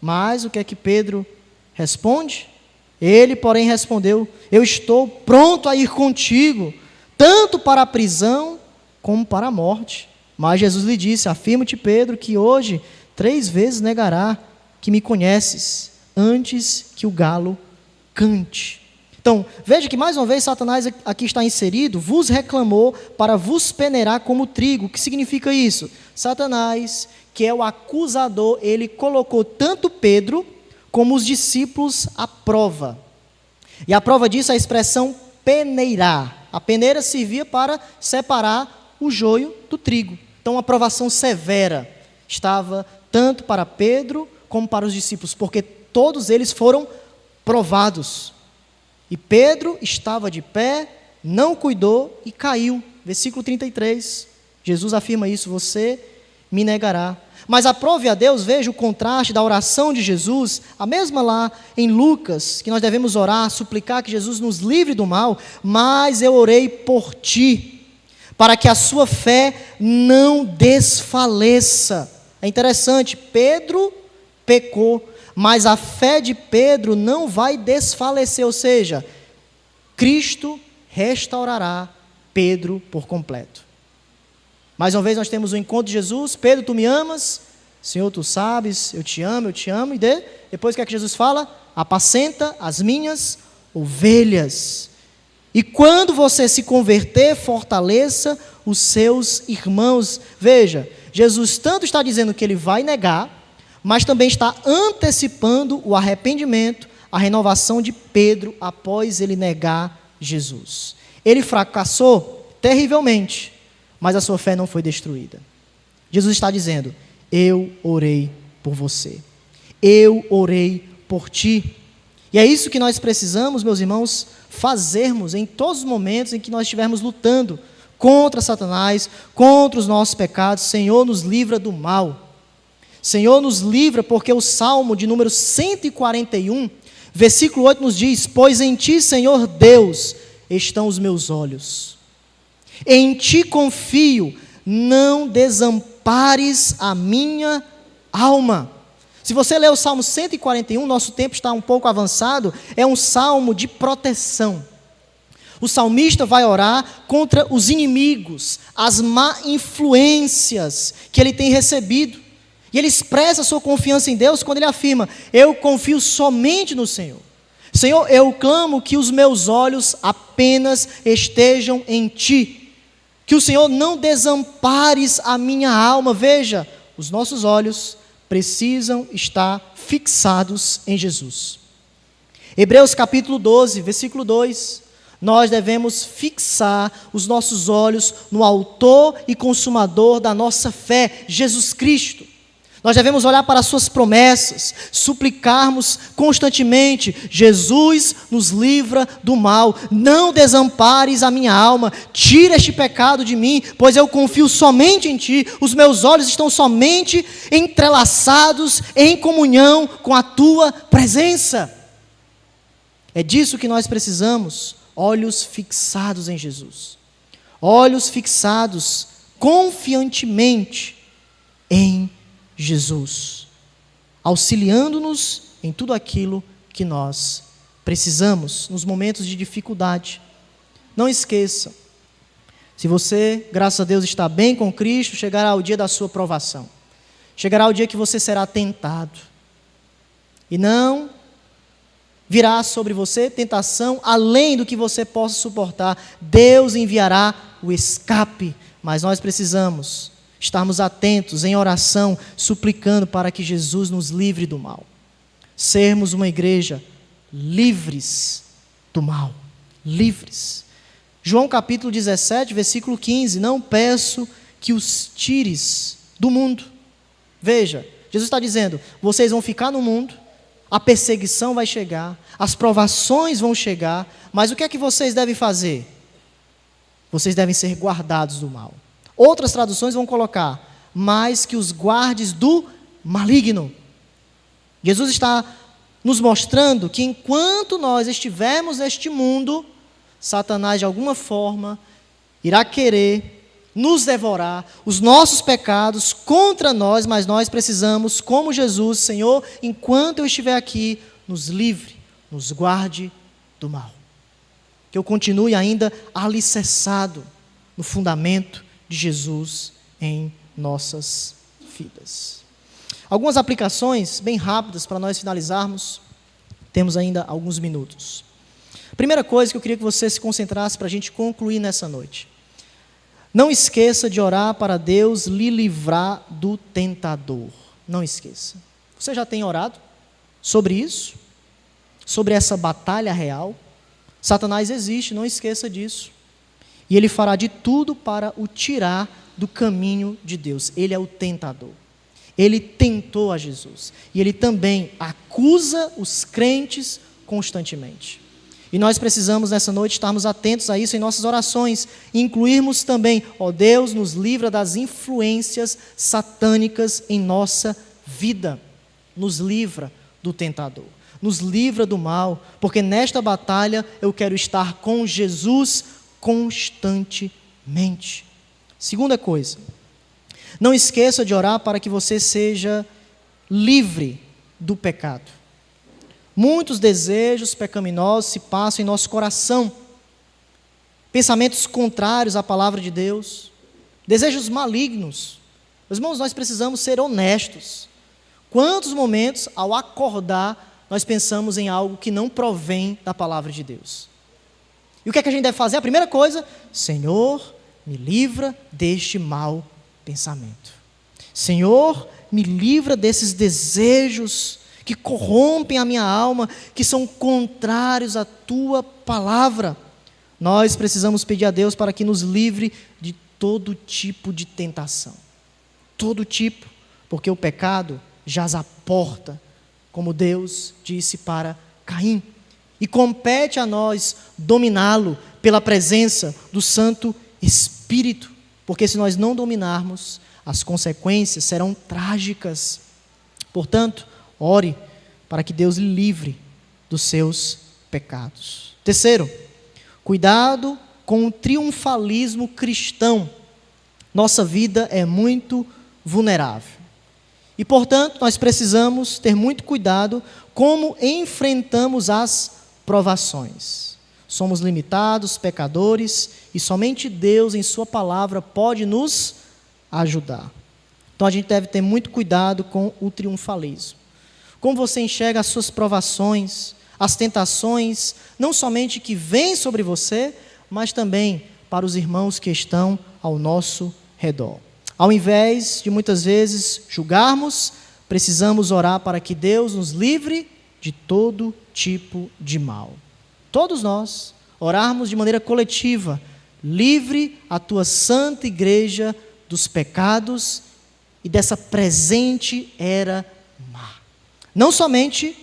Mas o que é que Pedro responde? Ele, porém, respondeu: eu estou pronto a ir contigo, tanto para a prisão como para a morte. Mas Jesus lhe disse: afirmo-te, Pedro, que hoje 3 vezes negará que me conheces, antes que o galo cante. Então, veja que mais uma vez Satanás aqui está inserido, vos reclamou para vos peneirar como trigo. O que significa isso? Satanás, que é o acusador, ele colocou tanto Pedro como os discípulos à prova. E a prova disso é a expressão peneirar. A peneira servia para separar o joio do trigo. Então, uma provação severa estava tanto para Pedro como para os discípulos, porque todos eles foram provados. E Pedro estava de pé, não cuidou e caiu. Versículo 33, Jesus afirma isso: você me negará. Mas aprove a Deus, veja o contraste da oração de Jesus, a mesma lá em Lucas, que nós devemos orar, suplicar que Jesus nos livre do mal. Mas eu orei por ti, para que a sua fé não desfaleça. É interessante, Pedro pecou, mas a fé de Pedro não vai desfalecer, ou seja, Cristo restaurará Pedro por completo. Mais uma vez nós temos o encontro de Jesus: Pedro, tu me amas? Senhor, tu sabes, eu te amo, e depois o que é que Jesus fala? Apacenta as minhas ovelhas. E quando você se converter, fortaleça os seus irmãos. Veja, Jesus tanto está dizendo que ele vai negar, mas também está antecipando o arrependimento, a renovação de Pedro após ele negar Jesus. Ele fracassou terrivelmente, mas a sua fé não foi destruída. Jesus está dizendo: eu orei por você, eu orei por ti. E é isso que nós precisamos, meus irmãos, fazermos em todos os momentos em que nós estivermos lutando contra Satanás, contra os nossos pecados. Senhor, nos livra do mal. Senhor, nos livra, porque o Salmo de número 141, versículo 8 nos diz: pois em ti, Senhor Deus, estão os meus olhos. Em ti confio, não desampares a minha alma. Se você ler o Salmo 141, nosso tempo está um pouco avançado, é um salmo de proteção. O salmista vai orar contra os inimigos, as má influências que ele tem recebido. E ele expressa a sua confiança em Deus quando ele afirma: eu confio somente no Senhor. Senhor, eu clamo que os meus olhos apenas estejam em Ti. Que o Senhor não desampares a minha alma. Veja, os nossos olhos precisam estar fixados em Jesus. Hebreus capítulo 12, versículo 2. Nós devemos fixar os nossos olhos no autor e consumador da nossa fé, Jesus Cristo. Nós devemos olhar para as suas promessas, suplicarmos constantemente: Jesus nos livra do mal, não desampares a minha alma, tira este pecado de mim, pois eu confio somente em Ti, os meus olhos estão somente entrelaçados em comunhão com a Tua presença. É disso que nós precisamos, olhos fixados em Jesus, olhos fixados confiantemente em Jesus, auxiliando-nos em tudo aquilo que nós precisamos nos momentos de dificuldade. Não esqueça, se você, graças a Deus, está bem com Cristo, chegará o dia da sua provação, chegará o dia que você será tentado, e não virá sobre você tentação além do que você possa suportar. Deus enviará o escape, mas nós precisamos estarmos atentos em oração, suplicando para que Jesus nos livre do mal. Sermos uma igreja livres do mal. Livres. João capítulo 17, versículo 15. Não peço que os tires do mundo. Veja, Jesus está dizendo: vocês vão ficar no mundo, a perseguição vai chegar, as provações vão chegar, mas o que é que vocês devem fazer? Vocês devem ser guardados do mal. Outras traduções vão colocar: mas que os guardes do maligno. Jesus está nos mostrando que enquanto nós estivermos neste mundo, Satanás de alguma forma irá querer nos devorar, os nossos pecados contra nós, mas nós precisamos, como Jesus: Senhor, enquanto eu estiver aqui, nos livre, nos guarde do mal. Que eu continue ainda alicerçado no fundamento de Jesus em nossas vidas. Algumas aplicações bem rápidas para nós finalizarmos. Temos ainda alguns minutos. Primeira coisa que eu queria que você se concentrasse para a gente concluir nessa noite: não esqueça de orar para Deus lhe livrar do tentador. Não esqueça. Você já tem orado sobre isso? Sobre essa batalha real? Satanás existe, não esqueça disso. E ele fará de tudo para o tirar do caminho de Deus. Ele é o tentador. Ele tentou a Jesus. E ele também acusa os crentes constantemente. E nós precisamos nessa noite estarmos atentos a isso em nossas orações. E incluirmos também: ó Deus, nos livra das influências satânicas em nossa vida. Nos livra do tentador. Nos livra do mal. Porque nesta batalha eu quero estar com Jesus constantemente. Segunda coisa: não esqueça de orar para que você seja livre do pecado. Muitos desejos pecaminosos se passam em nosso coração, pensamentos contrários à palavra de Deus, desejos malignos. Meus irmãos, nós precisamos ser honestos. Quantos momentos, ao acordar, nós pensamos em algo que não provém da palavra de Deus? E o que é que a gente deve fazer? A primeira coisa: Senhor, me livra deste mau pensamento. Senhor, me livra desses desejos que corrompem a minha alma, que são contrários à Tua palavra. Nós precisamos pedir a Deus para que nos livre de todo tipo de tentação. Todo tipo, porque o pecado jaz à porta, como Deus disse para Caim. E compete a nós dominá-lo pela presença do Santo Espírito. Porque se nós não dominarmos, as consequências serão trágicas. Portanto, ore para que Deus lhe livre dos seus pecados. Terceiro, cuidado com o triunfalismo cristão. Nossa vida é muito vulnerável. E, portanto, nós precisamos ter muito cuidado como enfrentamos as provações. Somos limitados, pecadores, e somente Deus, em sua palavra, pode nos ajudar. Então, a gente deve ter muito cuidado com o triunfalismo. Como você enxerga as suas provações, as tentações, não somente que vêm sobre você, mas também para os irmãos que estão ao nosso redor. Ao invés de muitas vezes julgarmos, precisamos orar para que Deus nos livre de todo tipo de mal. Todos nós orarmos de maneira coletiva: livre a tua santa igreja dos pecados e dessa presente era má. Não somente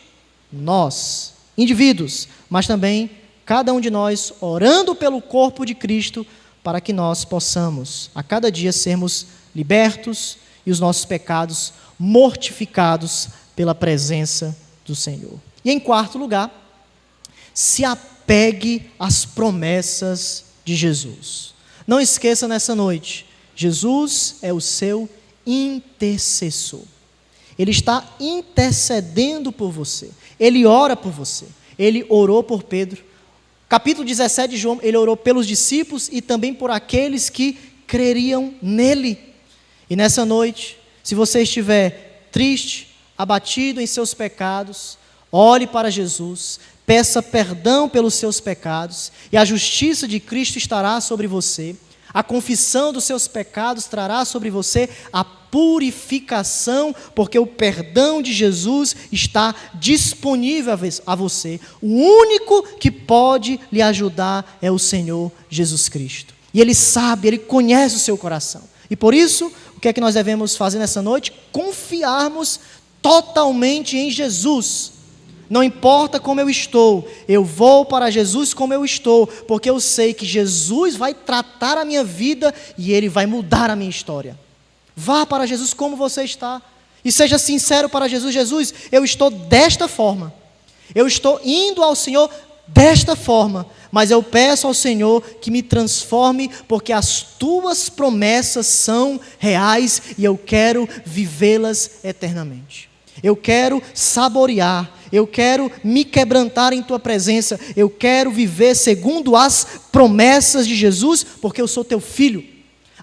nós, indivíduos, mas também cada um de nós orando pelo corpo de Cristo, para que nós possamos a cada dia sermos libertos e os nossos pecados mortificados pela presença do Senhor. E em quarto lugar, se apegue às promessas de Jesus. Não esqueça nessa noite, Jesus é o seu intercessor. Ele está intercedendo por você. Ele ora por você. Ele orou por Pedro. Capítulo 17 de João, ele orou pelos discípulos e também por aqueles que creriam nele. E nessa noite, se você estiver triste, abatido em seus pecados, olhe para Jesus, peça perdão pelos seus pecados, e a justiça de Cristo estará sobre você. A confissão dos seus pecados trará sobre você a purificação, porque o perdão de Jesus está disponível a você. O único que pode lhe ajudar é o Senhor Jesus Cristo. E Ele sabe, Ele conhece o seu coração. E por isso, o que é que nós devemos fazer nessa noite? Confiarmos totalmente em Jesus. Não importa como eu estou, eu vou para Jesus como eu estou, porque eu sei que Jesus vai tratar a minha vida e Ele vai mudar a minha história. Vá para Jesus como você está e seja sincero para Jesus: Jesus, eu estou desta forma, eu estou indo ao Senhor desta forma, mas eu peço ao Senhor que me transforme, porque as tuas promessas são reais e eu quero vivê-las eternamente. Eu quero saborear, eu quero me quebrantar em tua presença, eu quero viver segundo as promessas de Jesus, porque eu sou teu filho.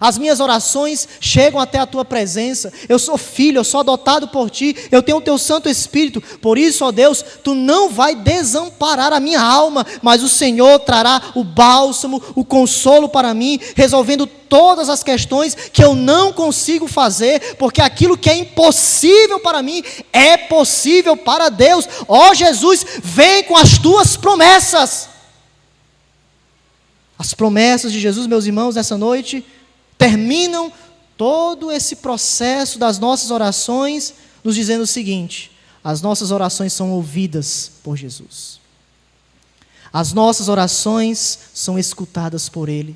As minhas orações chegam até a tua presença. Eu sou filho, eu sou adotado por ti, eu tenho o teu Santo Espírito. Por isso, ó Deus, tu não vai desamparar a minha alma, mas o Senhor trará o bálsamo, o consolo para mim, resolvendo todas as questões que eu não consigo fazer, porque aquilo que é impossível para mim é possível para Deus. Ó Jesus, vem com as tuas promessas. As promessas de Jesus, meus irmãos, nessa noite terminam todo esse processo das nossas orações, nos dizendo o seguinte: as nossas orações são ouvidas por Jesus. As nossas orações são escutadas por Ele.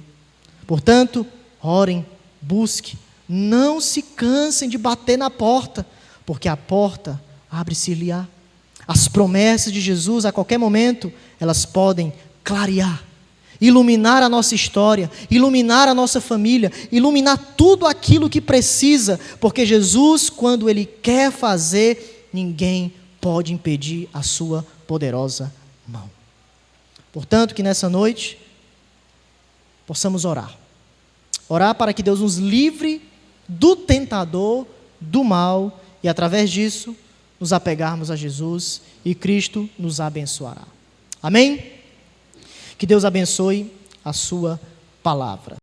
Portanto, orem, busquem, não se cansem de bater na porta, porque a porta abre-se-lhe-á. As promessas de Jesus, a qualquer momento, elas podem clarear, iluminar a nossa história, iluminar a nossa família, iluminar tudo aquilo que precisa, porque Jesus, quando Ele quer fazer, ninguém pode impedir a sua poderosa mão. Portanto, que nessa noite possamos orar. Orar para que Deus nos livre do tentador, do mal, e através disso, nos apegarmos a Jesus e Cristo nos abençoará. Amém? Que Deus abençoe a sua palavra.